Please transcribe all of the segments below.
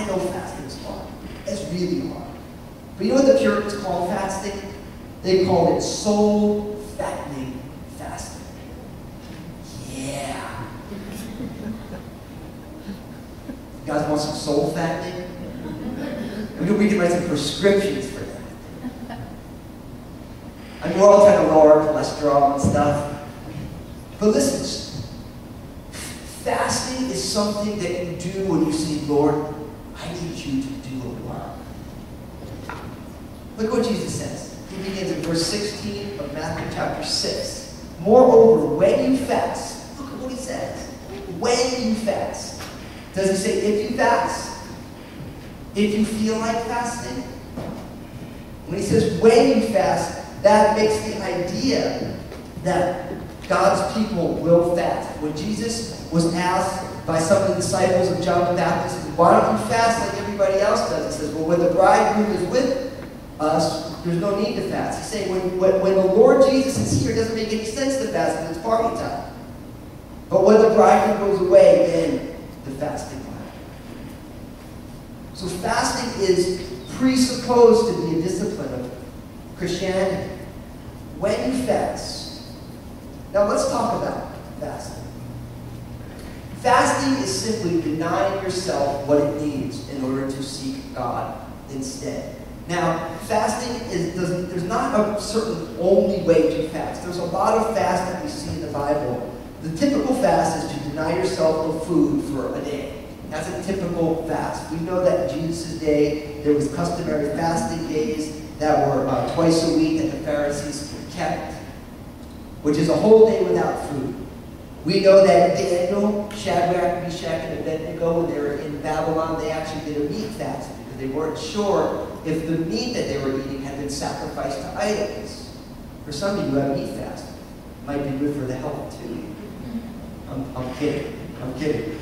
I know fasting is hard. It's really hard. But you know what the Puritans call fasting? They called it soul-fattening fasting. Yeah. You guys want some soul-fattening? We can write some prescriptions for that. I mean, we're all trying to lower cholesterol and stuff. But listen, fasting is something that you do when you say, Lord, I need you to do a work. Look what Jesus says. He begins in verse 16 of Matthew chapter 6. Moreover, when you fast, look at what he says. When you fast. Does he say if you fast? If you feel like fasting? When he says when you fast, that makes the idea that God's people will fast. When Jesus was asked by some of the disciples of John the Baptist, why don't you fast like everybody else does? He says, well, when the bridegroom is with us, there's no need to fast. He's saying when the Lord Jesus is here, it doesn't make any sense to fast because it's party time. But when the bridegroom goes away, then the fasting time. So fasting is presupposed to be a discipline of Christianity. When you fast. Now let's talk about fasting. Fasting is simply denying yourself what it needs in order to seek God instead. Now, fasting there's not a certain only way to fast. There's a lot of fast that we see in the Bible. The typical fast is to deny yourself of food for a day. That's a typical fast. We know that in Jesus' day, there was customary fasting days that were twice a week that the Pharisees kept, which is a whole day without food. We know that Daniel, Shadrach, Meshach, and Abednego, when they were in Babylon, they actually did a meat fast because they weren't sure if the meat that they were eating had been sacrificed to idols. For some of you, a meat fast might be good for the health too. I'm kidding. I'm kidding.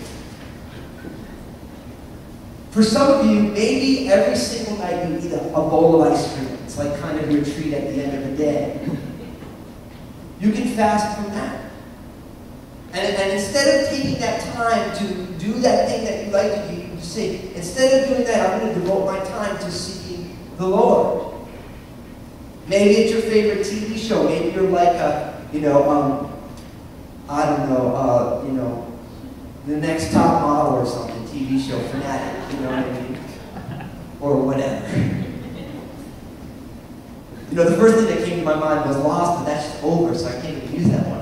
For some of you, maybe every single night you eat a bowl of ice cream. It's like kind of your treat at the end of the day. You can fast from that. And instead of taking that time to do that thing that you like to do, you say, instead of doing that, I'm going to devote my time to seeking the Lord. Maybe it's your favorite TV show. Maybe you're like a, the Next Top Model or something, TV show fanatic, you know what I mean? Or whatever. The first thing that came to my mind was Lost, but that's just over, so I can't even use that one.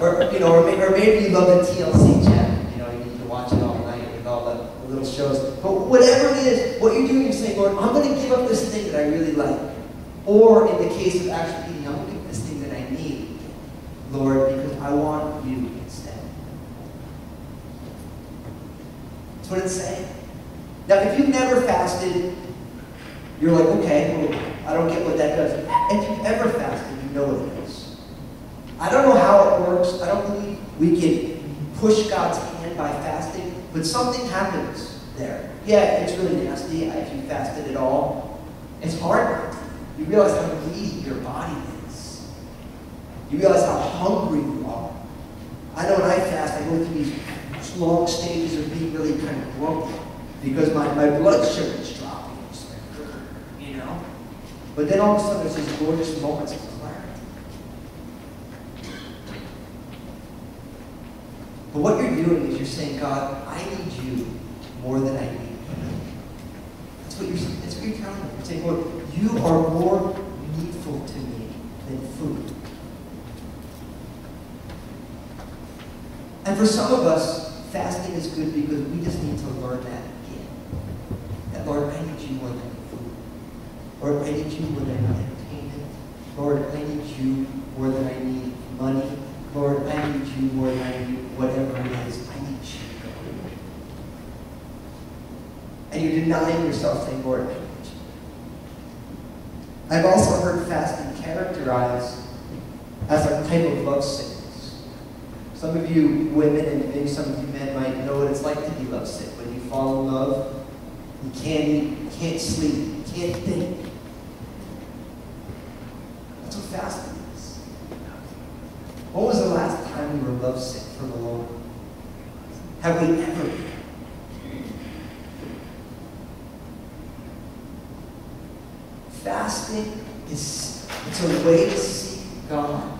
or maybe you love the TLC channel. You need to watch it all night with all the little shows. But whatever it is, what you're doing, you're saying, Lord, I'm going to give up this thing that I really like. Or in the case of actually eating, I'm going to give this thing that I need, Lord, because I want you instead. That's what it's saying. Now, if you've never fasted, you're like, okay, well, I don't get what that does. If you've ever fasted, you know what it is. I don't know how it works. I don't believe we can push God's hand by fasting, but something happens there. Yeah, it's really nasty if you fasted at all. It's hard. You realize how needy your body is. You realize how hungry you are. I know when I fast, I go through these long stages of being really kind of grumpy because my blood sugar is dropping. It's like, But then all of a sudden there's these gorgeous moments of clarity. But what you're doing is you're saying, God, I need you more than I need you. That's what you're telling me. You're saying, Lord, you are more needful to me than food. And for some of us, fasting is good because we just need to learn that again. That, Lord, I need you more than food. Lord, I need you more than entertainment. Lord, I need you more than I need money. Lord, I need you more than I need whatever it is. I need you. And you're denying yourself, saying, Lord, I need you. I've also heard fasting characterized as a type of lovesickness. Some of you women and maybe some of you men might know what it's like to be lovesick. When you fall in love, you can't eat, you can't sleep, you can't think. That's what fasting is. When was the last time you were lovesick for the Lord? Have we ever been? Fasting it's a way to seek God.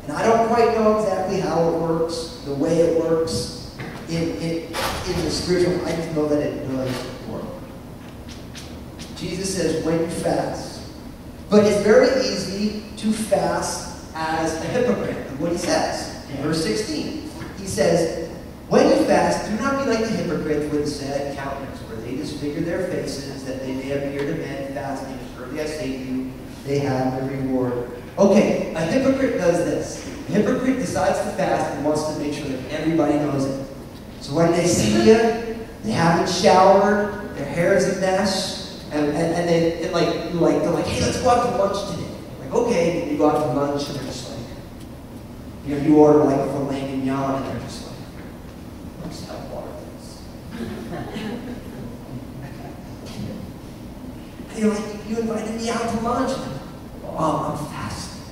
And I don't quite know exactly how it works, the way it works in the spiritual. I just know that it does work. Jesus says, when you fast. But it's very easy to fast as a hypocrite. And what he says in verse 16. He says, when you fast, do not be like the hypocrites with sad countenance, where they disfigure their faces, that they may appear to men fasting. Surely I say to you, they have their reward. Okay, a hypocrite does this. A hypocrite decides to fast and wants to make sure that everybody knows it. So when they see you, they haven't showered, their hair is a mess, and they're like, hey, let's go out to lunch today. Like, okay, and you go out to lunch, and they're just like, you order like a filet mignon, and they're just like, let's have water, please. And you're like, you invited me out to lunch. Oh, I'm fasting.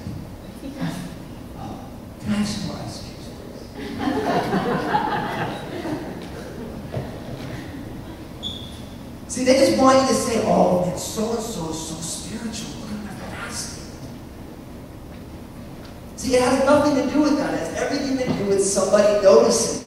Oh, can I have some more ice cubes, please? See, they just want you to say, oh, man, so-and-so is so spiritual. Look at my fasting. See, it has nothing to do with that. It has everything to do with somebody noticing.